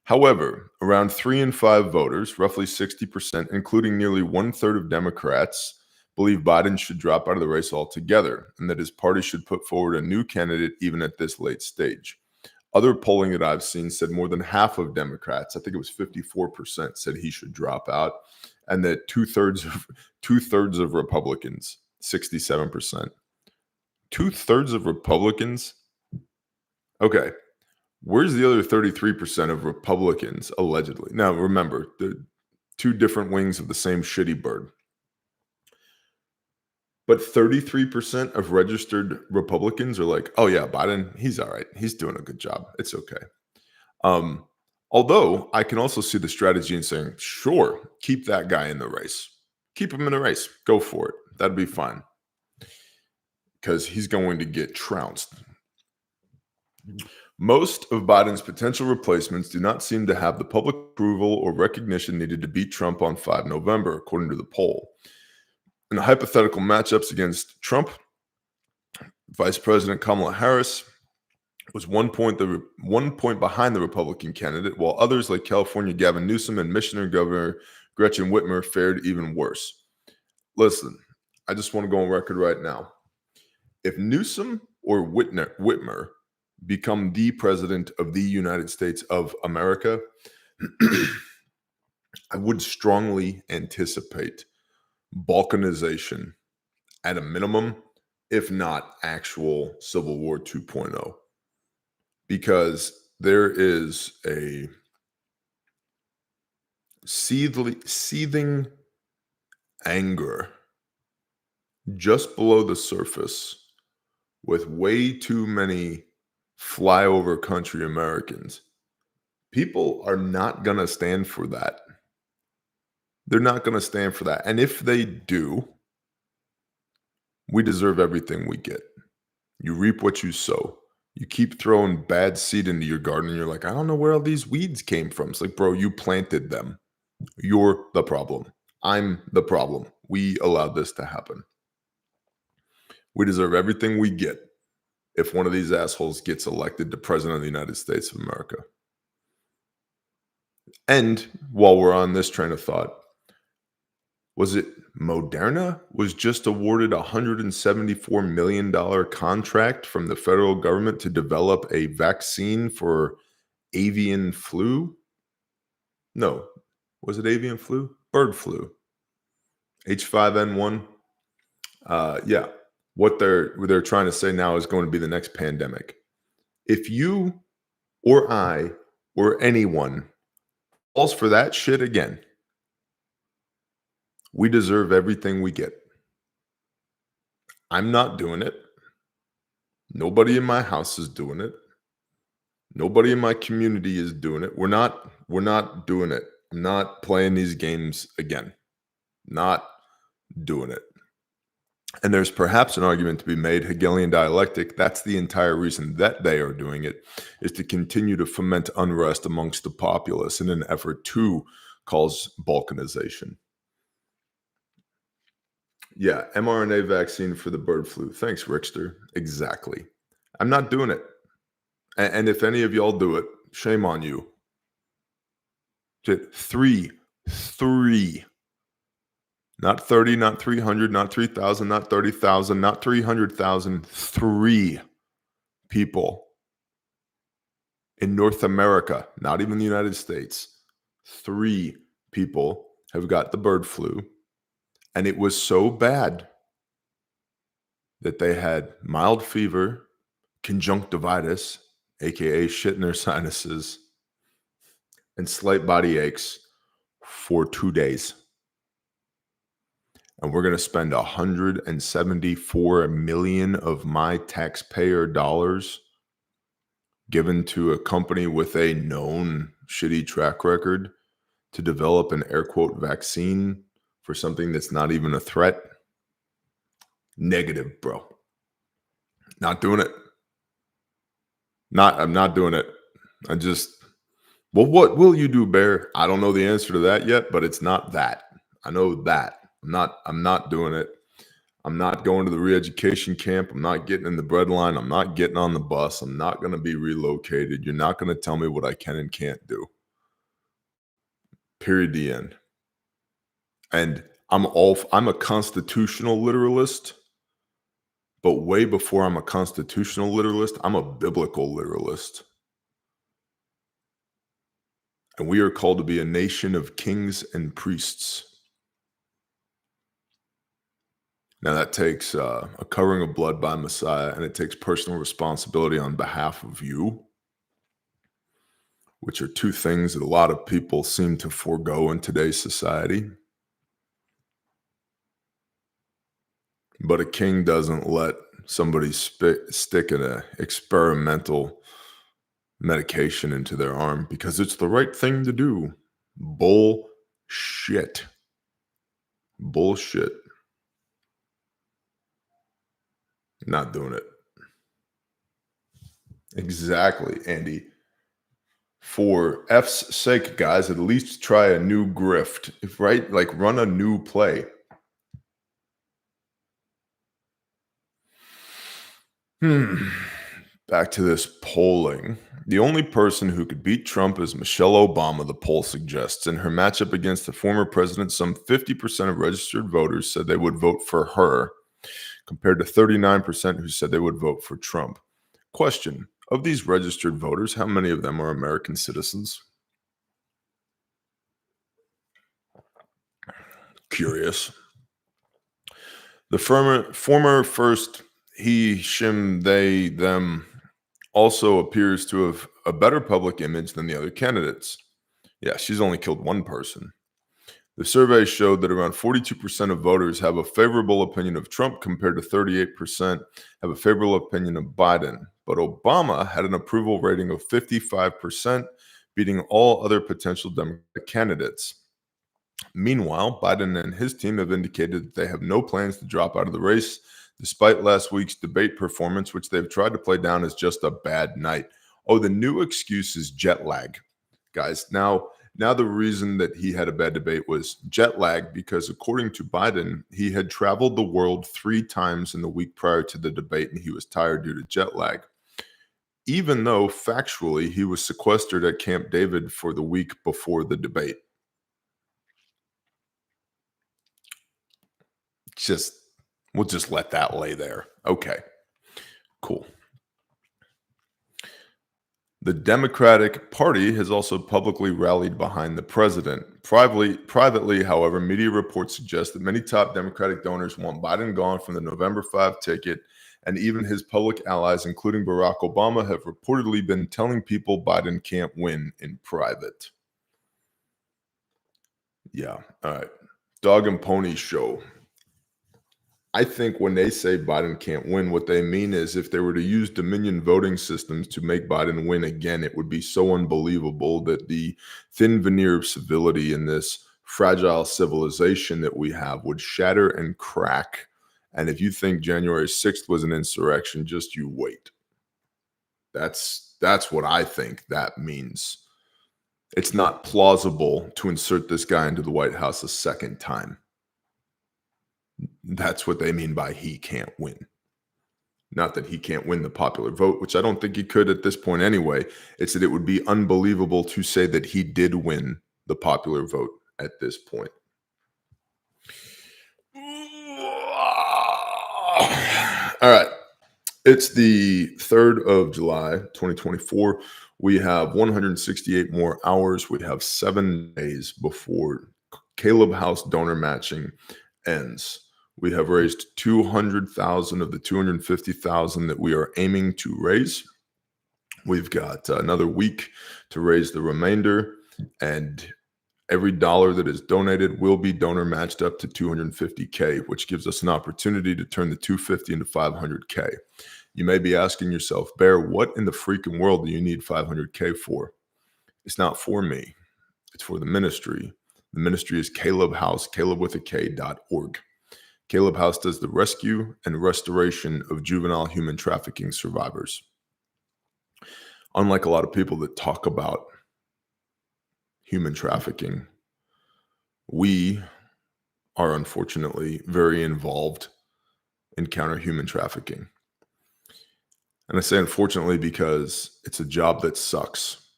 However, around 3 in 5 voters, roughly 60%, including nearly 1/3 of Democrats, believe Biden should drop out of the race altogether and that his party should put forward a new candidate even at this late stage. Other polling that I've seen said more than half of Democrats, I think it was 54%, said he should drop out, and that two-thirds of Republicans, 67%. 2/3 of Republicans? Okay. Where's the other 33% of Republicans, allegedly? Now, remember, they're two different wings of the same shitty bird. But 33% of registered Republicans are like, oh, yeah, Biden, he's all right. He's doing a good job. It's okay. Although I can also see the strategy in saying, sure, keep that guy in the race. Keep him in the race. Go for it. That'd be fine. Because he's going to get trounced. Most of Biden's potential replacements do not seem to have the public approval or recognition needed to beat Trump on 5 November, according to the poll. In the hypothetical matchups against Trump, Vice President Kamala Harris was 1 point behind the Republican candidate, while others like California Gavin Newsom and Michigan Governor Gretchen Whitmer fared even worse. Listen, I just want to go on record right now. If Newsom or Whitmer become the president of the United States of America, I would strongly anticipate balkanization at a minimum, if not actual Civil War 2.0, because there is a seething anger just below the surface with way too many flyover country Americans. People are not going to stand for that. They're not going to stand for that. And if they do, we deserve everything we get. You reap what you sow. You keep throwing bad seed into your garden and you're like, I don't know where all these weeds came from. It's like, bro, you planted them. You're the problem. I'm the problem. We allowed this to happen. We deserve everything we get if one of these assholes gets elected to president of the United States of America. And while we're on this train of thought, was it Moderna was just awarded a $174 million contract from the federal government to develop a vaccine for avian flu? No. Was it avian flu? Bird flu. H5N1. Yeah. What they're trying to say now is going to be the next pandemic. If you or I or anyone falls for that shit again, we deserve everything we get. I'm not doing it. Nobody in my house is doing it. Nobody in my community is doing it. We're not doing it. I'm not playing these games again. Not doing it. And there's perhaps an argument to be made, Hegelian dialectic, that's the entire reason that they are doing it, is to continue to foment unrest amongst the populace in an effort to cause balkanization. Yeah, mRNA vaccine for the bird flu. Thanks, Rickster. Exactly. I'm not doing it. And if any of y'all do it, shame on you. Three. Not 30, not 300, not 3,000, not 30,000, not 300,000. 3 people in North America, not even the United States. 3 people have got the bird flu. And it was so bad that they had mild fever, conjunctivitis, aka shit in their sinuses, and slight body aches for 2 days. And we're going to spend $174 million of my taxpayer dollars given to a company with a known shitty track record to develop an air quote vaccine for something that's not even a threat. Negative, bro. Not doing it. I'm not doing it. Well, what will you do, Bear? I don't know the answer to that yet, but it's not that. I know that. I'm not doing it. I'm not going to the re-education camp. I'm not getting in the breadline. I'm not getting on the bus. I'm not going to be relocated. You're not going to tell me what I can and can't do. Period. The end. And I'm a constitutional literalist, but way before I'm a constitutional literalist, I'm a biblical literalist. And we are called to be a nation of kings and priests. Now that takes a covering of blood by Messiah, and it takes personal responsibility on behalf of you, which are 2 things that a lot of people seem to forego in today's society. But a king doesn't let somebody stick an experimental medication into their arm because it's the right thing to do. Bullshit. Not doing it. Exactly, Andy. For F's sake, guys, at least try a new grift, right? Like run a new play. Back to this polling. The only person who could beat Trump is Michelle Obama, the poll suggests. In her matchup against the former president, some 50% of registered voters said they would vote for her, compared to 39% who said they would vote for Trump. Question: of these registered voters, how many of them are American citizens? Curious. The former first he, shim, they, them also appears to have a better public image than the other candidates. Yeah, she's only killed 1 person. The survey showed that around 42% of voters have a favorable opinion of Trump compared to 38% have a favorable opinion of Biden. But Obama had an approval rating of 55%, beating all other potential Democratic candidates. Meanwhile, Biden and his team have indicated that they have no plans to drop out of the race, despite last week's debate performance, which they've tried to play down as just a bad night. Oh, the new excuse is jet lag. Guys, now Now, the reason that he had a bad debate was jet lag, because according to Biden, he had traveled the world 3 times in the week prior to the debate and he was tired due to jet lag, even though factually he was sequestered at Camp David for the week before the debate. We'll just let that lay there. Okay, cool. The Democratic Party has also publicly rallied behind the president. Privately, however, media reports suggest that many top Democratic donors want Biden gone from the November 5 ticket, and even his public allies, including Barack Obama, have reportedly been telling people Biden can't win in private. Yeah, all right. Dog and pony show. I think when they say Biden can't win, what they mean is if they were to use Dominion voting systems to make Biden win again, it would be so unbelievable that the thin veneer of civility in this fragile civilization that we have would shatter and crack. And if you think January 6th was an insurrection, just you wait. That's what I think that means. It's not plausible to insert this guy into the White House a second time. That's what they mean by he can't win. Not that he can't win the popular vote, which I don't think he could at this point anyway. It's that it would be unbelievable to say that he did win the popular vote at this point. All right. It's the 3rd of July, 2024. We have 168 more hours. We have 7 days before Caleb House donor matching ends. We have raised 200,000 of the 250,000 that we are aiming to raise. We've got another week to raise the remainder, and every dollar that is donated will be donor matched up to 250K, which gives us an opportunity to turn the 250 into 500K. You may be asking yourself, Bear, what in the freaking world do you need 500K for? It's not for me. It's for the ministry. The ministry is Caleb House, calebwithak.org. Caleb House does the rescue and restoration of juvenile human trafficking survivors. Unlike a lot of people that talk about human trafficking, we are unfortunately very involved in counter human trafficking. And I say unfortunately because it's a job that sucks.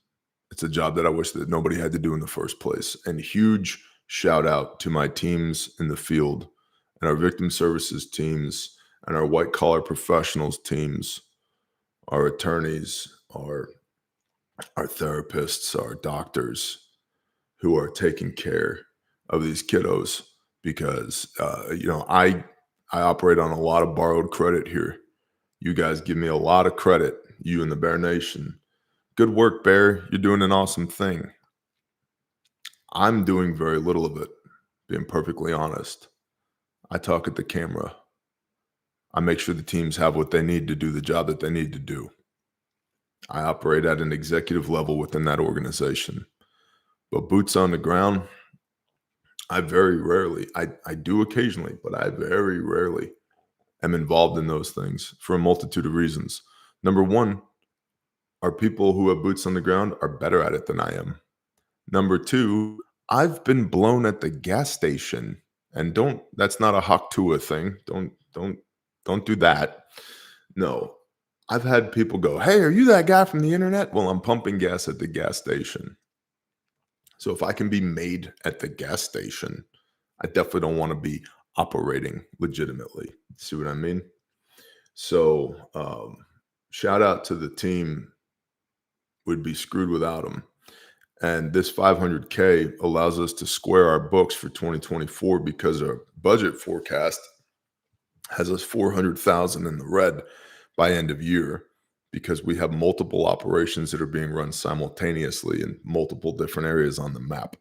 It's a job that I wish that nobody had to do in the first place. And huge shout out to my teams in the field and our victim services teams and our white collar professionals teams, our attorneys, our therapists, our doctors who are taking care of these kiddos, because I operate on a lot of borrowed credit here. You guys give me a lot of credit, you and the Bear Nation. Good work, Bear. You're doing an awesome thing. I'm doing very little of it, being perfectly honest. I talk at the camera. I make sure the teams have what they need to do the job that they need to do. I operate at an executive level within that organization. But boots on the ground, I very rarely, I do occasionally, but I very rarely am involved in those things for a multitude of reasons. Number one, our people who have boots on the ground are better at it than I am. Number two, I've been blown at the gas station. And that's not a Haktua thing. Don't do that. No, I've had people go, hey, are you that guy from the internet? Well, I'm pumping gas at the gas station. So if I can be made at the gas station, I definitely don't want to be operating legitimately. See what I mean? So shout out to the team. We'd be screwed without them. And this 500K allows us to square our books for 2024 because our budget forecast has us 400,000 in the red by end of year, because we have multiple operations that are being run simultaneously in multiple different areas on the map,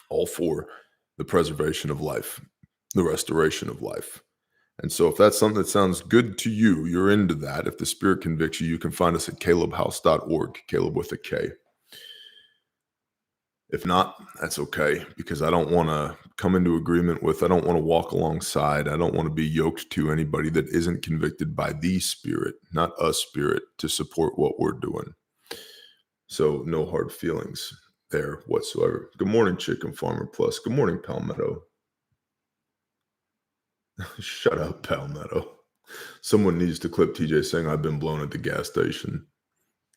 all for the preservation of life, the restoration of life. And so if that's something that sounds good to you, you're into that. If the Spirit convicts you, you can find us at calebhouse.org, Caleb with a K. If not, that's okay, because I don't want to come into agreement with, I don't want to walk alongside, I don't want to be yoked to anybody that isn't convicted by the Spirit, not a spirit, to support what we're doing. So no hard feelings. there whatsoever. Good morning, Chicken Farmer Plus. Good morning, Palmetto. Shut up, Palmetto. Someone needs to clip TJ saying I've been blown at the gas station.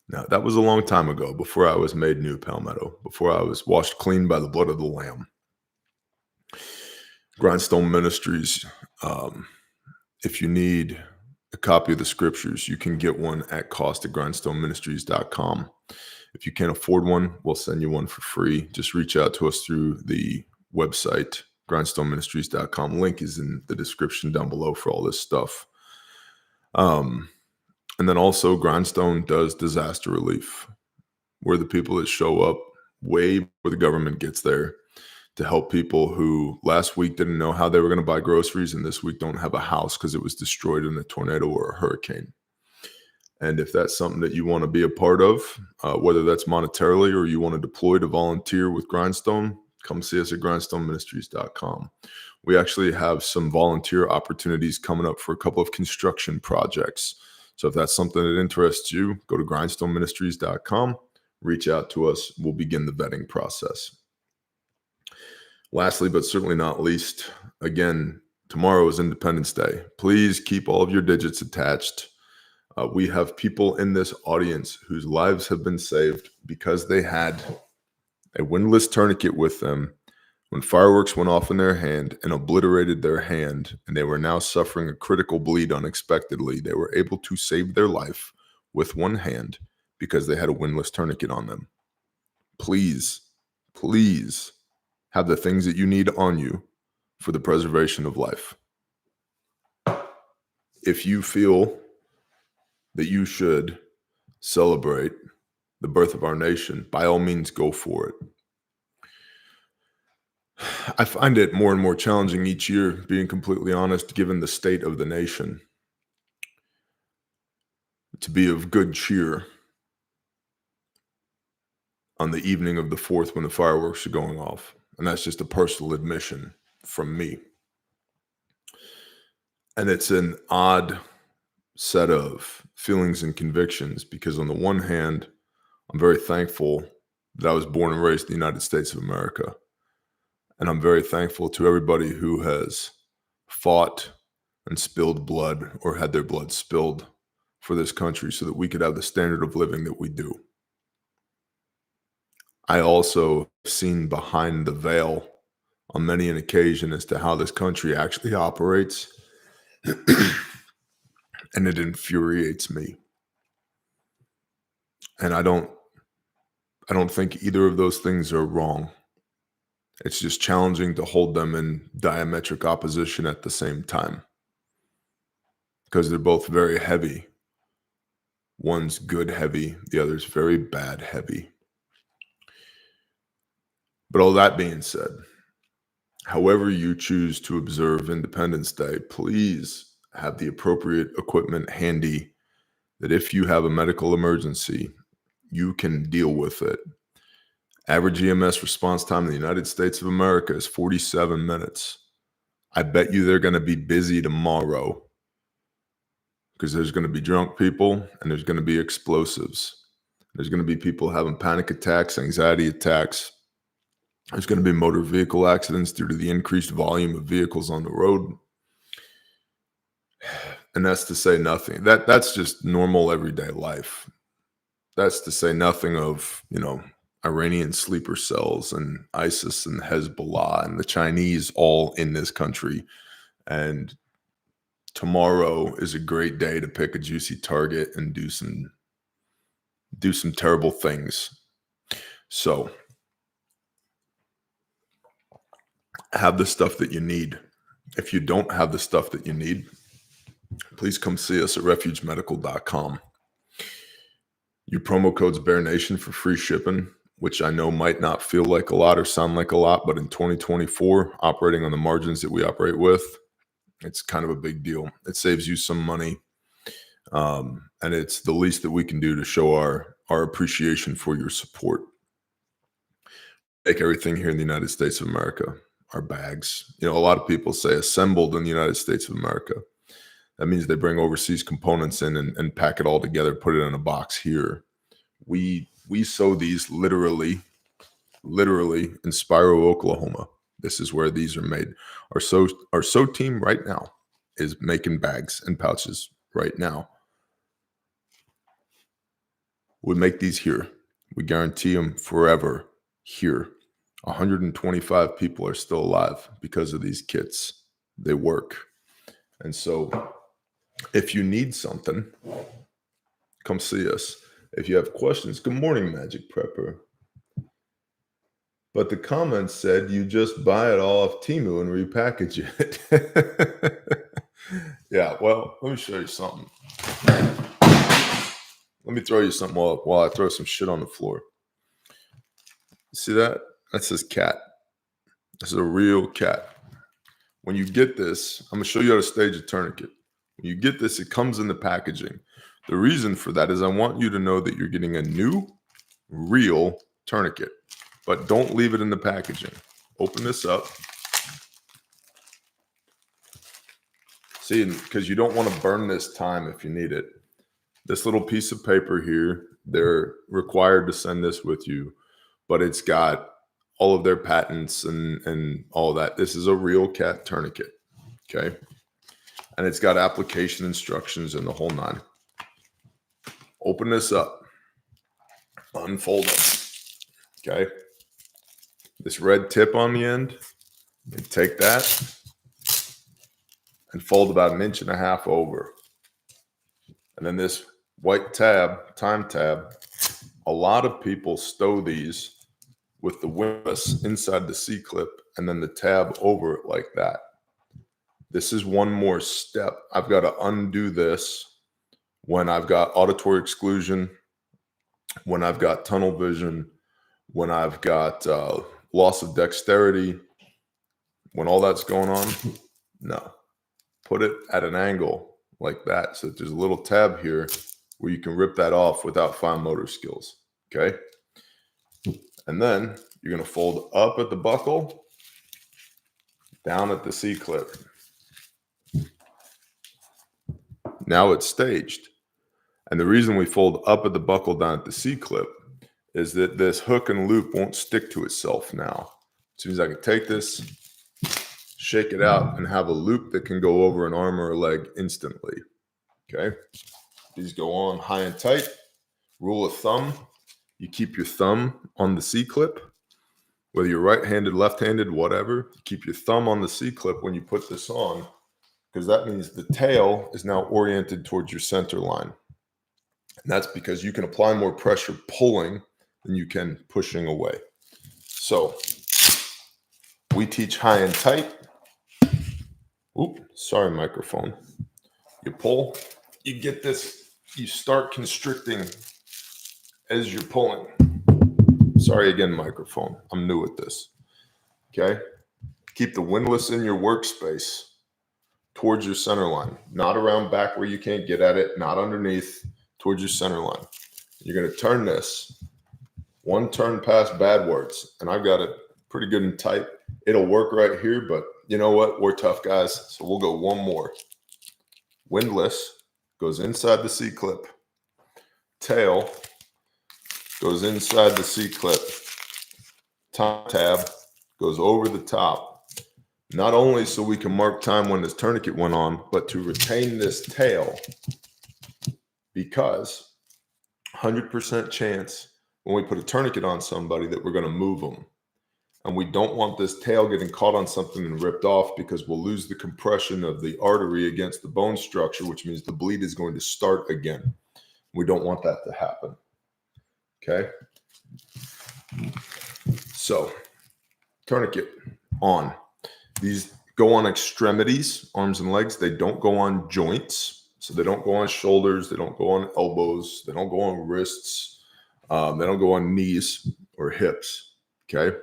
Now, that was a long time ago, before I was made new, Palmetto, before I was washed clean by the blood of the Lamb. Grindstone Ministries. If you need a copy of the scriptures, you can get one at cost at grindstoneministries.com. If you can't afford one, we'll send you one for free. Just reach out to us through the website, grindstoneministries.com. Link is in the description down below for all this stuff. And then also Grindstone does disaster relief. We're the people that show up way before the government gets there to help people who last week didn't know how they were going to buy groceries and this week don't have a house because it was destroyed in a tornado or a hurricane. And if that's something that you want to be a part of, whether that's monetarily or you want to deploy to volunteer with Grindstone, come see us at grindstoneministries.com. We actually have some volunteer opportunities coming up for a couple of construction projects. So if that's something that interests you, go to grindstoneministries.com, reach out to us. We'll begin the vetting process. Lastly, but certainly not least, again, tomorrow is Independence Day. Please keep all of your digits attached. We have people in this audience whose lives have been saved because they had a windlass tourniquet with them when fireworks went off in their hand and obliterated their hand, and they were now suffering a critical bleed unexpectedly. They were able to save their life with one hand because they had a windlass tourniquet on them. Please, please have the things that you need on you for the preservation of life. If you feel that you should celebrate the birth of our nation, by all means, go for it. I find it more and more challenging each year, being completely honest, given the state of the nation, to be of good cheer on the evening of the 4th when the fireworks are going off. And that's just a personal admission from me. And it's an odd set of feelings and convictions because on the one hand, I'm very thankful that I was born and raised in the United States of America. And I'm very thankful to everybody who has fought and spilled blood or had their blood spilled for this country so that we could have the standard of living that we do. I also have seen behind the veil on many an occasion as to how this country actually operates. And it infuriates me. And I don't think either of those things are wrong. It's just challenging to hold them in diametric opposition at the same time because they're both very heavy. One's good heavy, the other's very bad heavy. But all that being said, however you choose to observe Independence Day, please have the appropriate equipment handy that if you have a medical emergency, you can deal with it. Average EMS response time in the United States of America is 47 minutes. I bet you they're going to be busy tomorrow because there's going to be drunk people and there's going to be explosives. There's going to be people having panic attacks, anxiety attacks. There's going to be motor vehicle accidents due to the increased volume of vehicles on the road. And that's to say nothing. That's just normal everyday life. That's to say nothing of, Iranian sleeper cells and ISIS and Hezbollah and the Chinese all in this country. And tomorrow is a great day to pick a juicy target and do some terrible things. So have the stuff that you need. If you don't have the stuff that you need, please come see us at refugemedical.com. Your promo code's Bear Nation for free shipping, which I know might not feel like a lot or sound like a lot, but in 2024, operating on the margins that we operate with, it's kind of a big deal. It saves you some money, and it's the least that we can do to show our appreciation for your support. Make everything here in the United States of America. Our bags, a lot of people say assembled in the United States of America. That means they bring overseas components in and pack it all together, put it in a box here. We sew these literally literally in Spiro, Oklahoma. This is where these are made. Our sew team right now is making bags and pouches right now. We make these here. We guarantee them forever here. 125 people are still alive because of these kits. They work. And so if you need something, come see us. If you have questions, good morning, Magic Prepper. But the comments said you just buy it all off Temu and repackage it. Yeah, well, let me show you something. Let me throw you something while I throw some shit on the floor. See that? That's his cat. This is a real cat. When you get this, I'm going to show you how to stage a tourniquet. When you get this, it comes in the packaging. The reason for that is I want you to know that you're getting a new, real tourniquet. But don't leave it in the packaging. Open this up. See, because you don't want to burn this time if you need it. This little piece of paper here, they're required to send this with you, but it's got all of their patents and all that. This is a real cat tourniquet, okay? And it's got application instructions and the whole nine. Open this up. Unfold it, okay? This red tip on the end, you take that and fold about 1.5 inches over. And then this white tab, time tab, a lot of people stow these with the windlass inside the C-clip and then the tab over it like that. This is one more step. I've got to undo this when I've got auditory exclusion, when I've got tunnel vision, when I've got loss of dexterity, when all that's going on. No. Put it at an angle like that so that there's a little tab here where you can rip that off without fine motor skills, okay? And then you're going to fold up at the buckle, down at the C-clip. Now it's staged. And the reason we fold up at the buckle, down at the C-clip is that this hook and loop won't stick to itself now. As soon as I can take this, shake it out, and have a loop that can go over an arm or a leg instantly. Okay? These go on high and tight. Rule of thumb, you keep your thumb on the C-clip, whether you're right-handed, left-handed, whatever. You keep your thumb on the C-clip when you put this on, because that means the tail is now oriented towards your center line. And that's because you can apply more pressure pulling than you can pushing away. So we teach high and tight. Oop, sorry, microphone. You pull, you get this, you start constricting as you're pulling. Sorry again, microphone. I'm new at this. Okay? Keep the windlass in your workspace towards your center line, not around back where you can't get at it, not underneath, towards your center line. You're going to turn this one turn past bad words, and I've got it pretty good and tight. It'll work right here, but you know what? We're tough guys, so we'll go one more. Windlass goes inside the C-clip. Tail goes inside the C-clip. Top tab goes over the top. Not only so we can mark time when this tourniquet went on, but to retain this tail, because 100% chance when we put a tourniquet on somebody that we're going to move them. And we don't want this tail getting caught on something and ripped off, because we'll lose the compression of the artery against the bone structure, which means the bleed is going to start again. We don't want that to happen. Okay? So, tourniquet on. These go on extremities, arms and legs. They don't go on joints. So they don't go on shoulders. They don't go on elbows. They don't go on wrists. They don't go on knees or hips. Okay?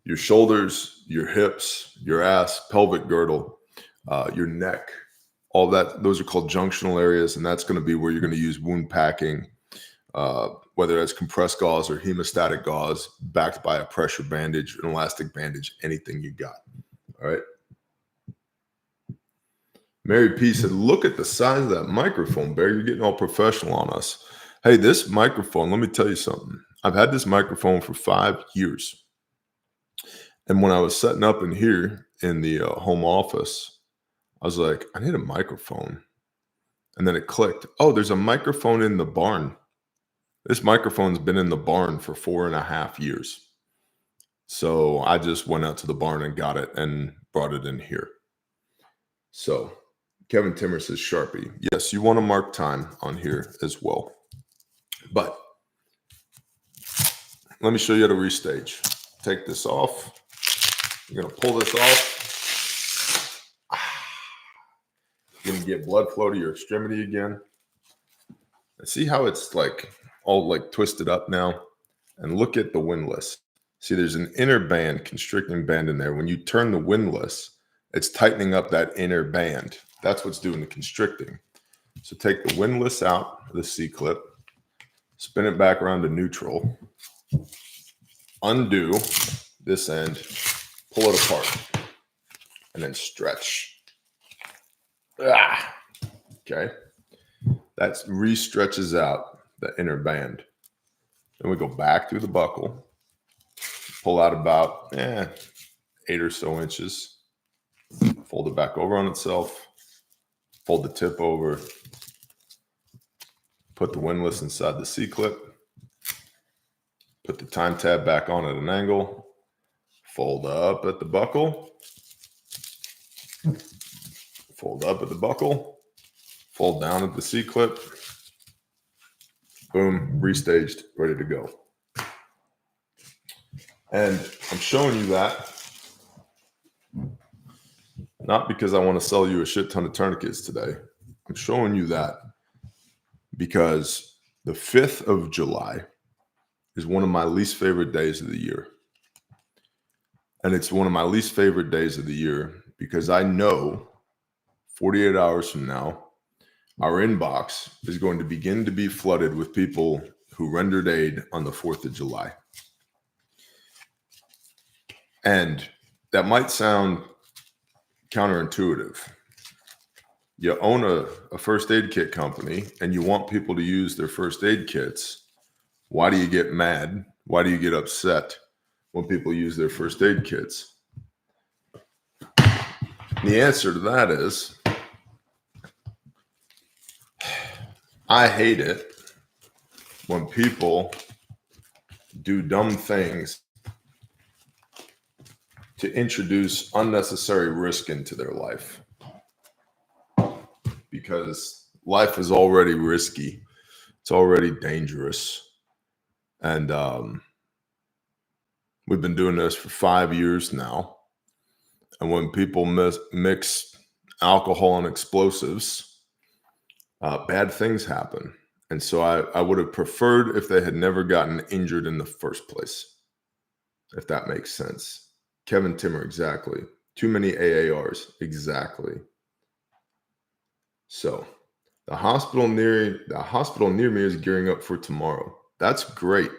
Your shoulders, your hips, your ass, pelvic girdle, your neck, all that, those are called junctional areas, and that's going to be where you're going to use wound packing, whether it's compressed gauze or hemostatic gauze, backed by a pressure bandage, an elastic bandage, anything you got. All right. Mary P said, look at the size of that microphone, Bear. You're getting all professional on us. Hey, this microphone, let me tell you something. I've had this microphone for 5 years. And when I was setting up in here in the home office, I was like, I need a microphone. And then it clicked. Oh, there's a microphone in the barn. This microphone's been in the barn for 4.5 years. So I just went out to the barn and got it and brought it in here. So Kevin Timmer says Sharpie. Yes, you want to mark time on here as well. But let me show you how to restage. Take this off. You're going to pull this off. You're going to get blood flow to your extremity again. And see how it's like all like twisted up now? And look at the windlass. See, there's an inner band, constricting band in there. When you turn the windlass, it's tightening up that inner band. That's what's doing the constricting. So take the windlass out of the C-clip, spin it back around to neutral, undo this end, pull it apart, and then stretch. Okay. That re-stretches out the inner band. Then we go back through the buckle, pull out about 8 or so inches, fold it back over on itself, fold the tip over, put the windlass inside the C-clip, put the time tab back on at an angle, fold up at the buckle, fold up at the buckle, fold down at the C-clip, boom, restaged, ready to go. And I'm showing you that not because I want to sell you a shit ton of tourniquets today. I'm showing you that because the 5th of July is one of my least favorite days of the year. And it's one of my least favorite days of the year because I know 48 hours from now, our inbox is going to begin to be flooded with people who rendered aid on the 4th of July. And that might sound counterintuitive. You own a first aid kit company and you want people to use their first aid kits. Why do you get mad? Why do you get upset when people use their first aid kits? The answer to that is, I hate it when people do dumb things to introduce unnecessary risk into their life. Because life is already risky. It's already dangerous. And we've been doing this for 5 years now. And when people mix alcohol and explosives, bad things happen. And so I would have preferred if they had never gotten injured in the first place, if that makes sense. Kevin Timmer, exactly. Too many AARs, exactly. So the hospital near me is gearing up for tomorrow. That's great.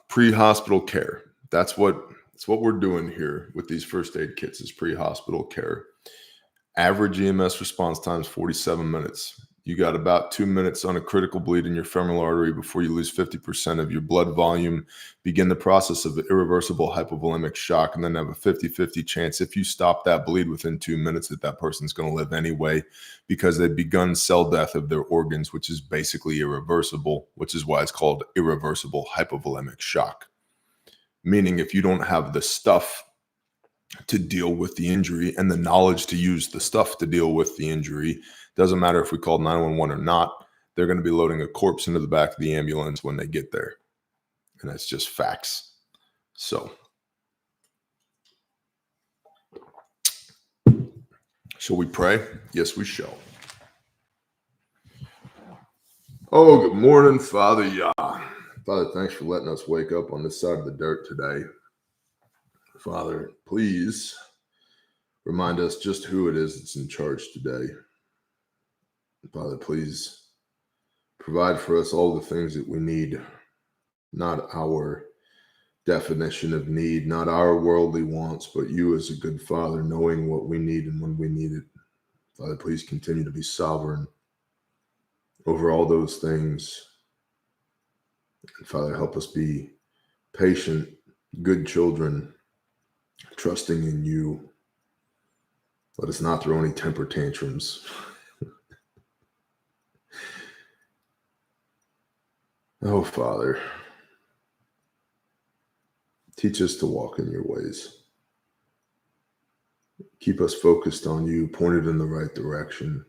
Pre-hospital care. That's what we're doing here with these first aid kits is pre-hospital care. Average EMS response time is 47 minutes. You got about 2 minutes on a critical bleed in your femoral artery before you lose 50% of your blood volume, begin the process of irreversible hypovolemic shock, and then have a 50-50 chance if you stop that bleed within 2 minutes that person's going to live anyway because they've begun cell death of their organs, which is basically irreversible, which is why it's called irreversible hypovolemic shock. Meaning if you don't have the stuff to deal with the injury and the knowledge to use the stuff to deal with the injury, doesn't matter if we call 911 or not, they're going to be loading a corpse into the back of the ambulance when they get there. And that's just facts. So, shall we pray? Yes, we shall. Oh, good morning, Father Yah. Father, thanks for letting us wake up on this side of the dirt today. Father, please remind us just who it is that's in charge today. Father, please provide for us all the things that we need, not our definition of need, not our worldly wants, but you as a good Father knowing what we need and when we need it. Father, please continue to be sovereign over all those things Father, help us be patient, good children, trusting in you. Let us not throw any temper tantrums. Oh, Father, teach us to walk in your ways. Keep us focused on you, pointed in the right direction.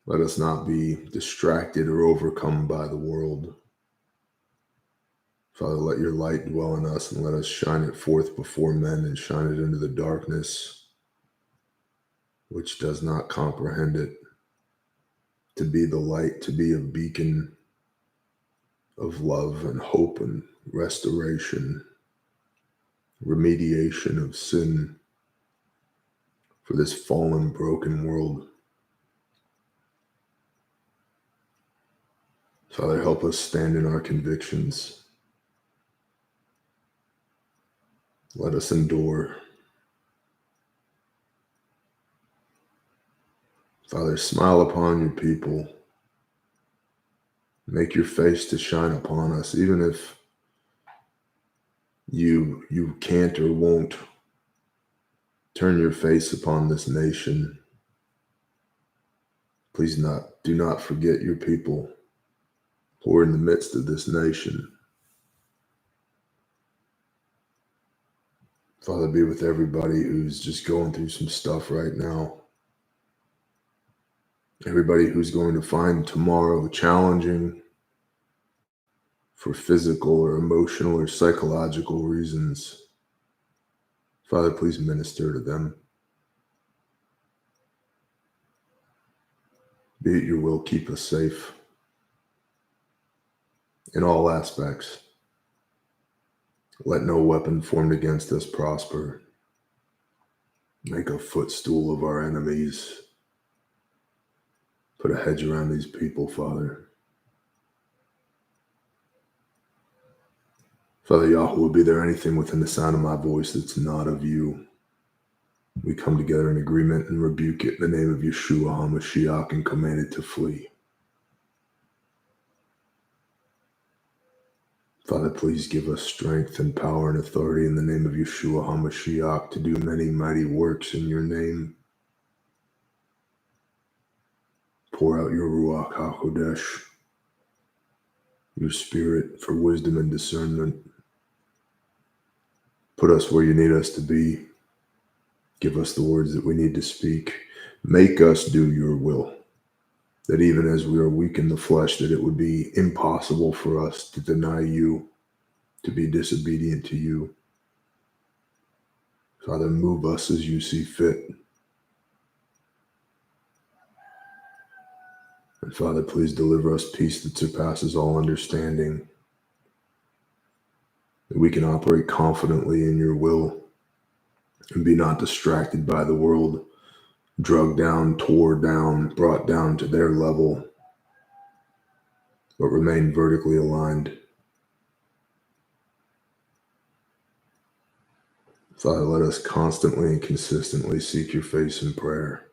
Let us not be distracted or overcome by the world. Father, let your light dwell in us and let us shine it forth before men and shine it into the darkness, which does not comprehend it. To be the light, to be a beacon of love and hope and restoration, remediation of sin for this fallen, broken world. Father, help us stand in our convictions. Let us endure. Father, smile upon your people. Make your face to shine upon us, even if you can't or won't turn your face upon this nation. Please do not forget your people who are in the midst of this nation. Father, be with everybody who's just going through some stuff right now. Everybody who's going to find tomorrow challenging for physical or emotional or psychological reasons. Father, please minister to them. Be it your will, keep us safe in all aspects. Let no weapon formed against us prosper. Make a footstool of our enemies. Put a hedge around these people, Father. Father Yahweh, be there anything within the sound of my voice that's not of you? We come together in agreement and rebuke it in the name of Yeshua HaMashiach and command it to flee. Father, please give us strength and power and authority in the name of Yeshua HaMashiach to do many mighty works in your name. Pour out your Ruach HaKodesh, your spirit for wisdom and discernment. Put us where you need us to be. Give us the words that we need to speak. Make us do your will. That even as we are weak in the flesh, that it would be impossible for us to deny you, to be disobedient to you. Father, move us as you see fit. And Father, please deliver us peace that surpasses all understanding, that we can operate confidently in your will and be not distracted by the world, drugged down, tore down, brought down to their level, but remain vertically aligned. Father, let us constantly and consistently seek your face in prayer.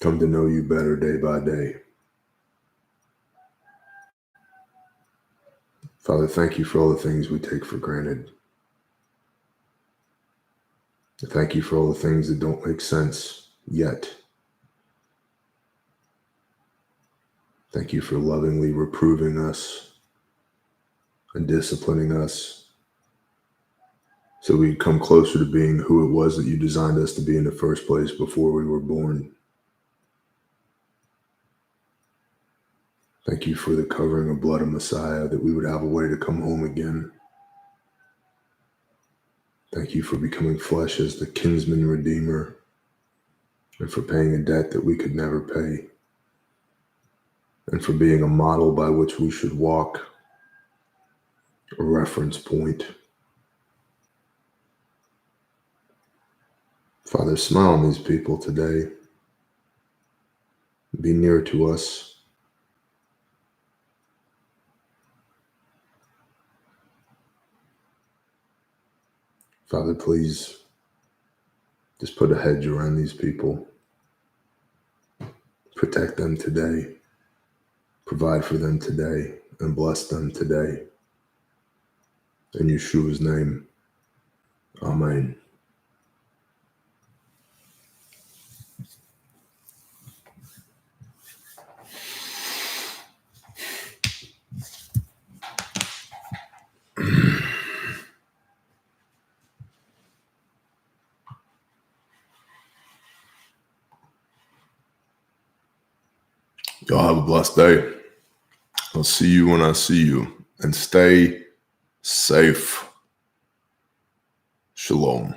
Come to know you better day by day. Father, thank you for all the things we take for granted. Thank you for all the things that don't make sense yet. Thank you for lovingly reproving us and disciplining us so we come closer to being who it was that you designed us to be in the first place before we were born. Thank you for the covering of blood of Messiah, that we would have a way to come home again. Thank you for becoming flesh as the kinsman redeemer and for paying a debt that we could never pay, and for being a model by which we should walk, a reference point. Father, smile on these people today. Be near to us. Father, please just put a hedge around these people. Protect them today. Provide for them today and bless them today. In Yeshua's name, amen. Y'all have a blessed day. I'll see you when I see you. And stay safe. Shalom.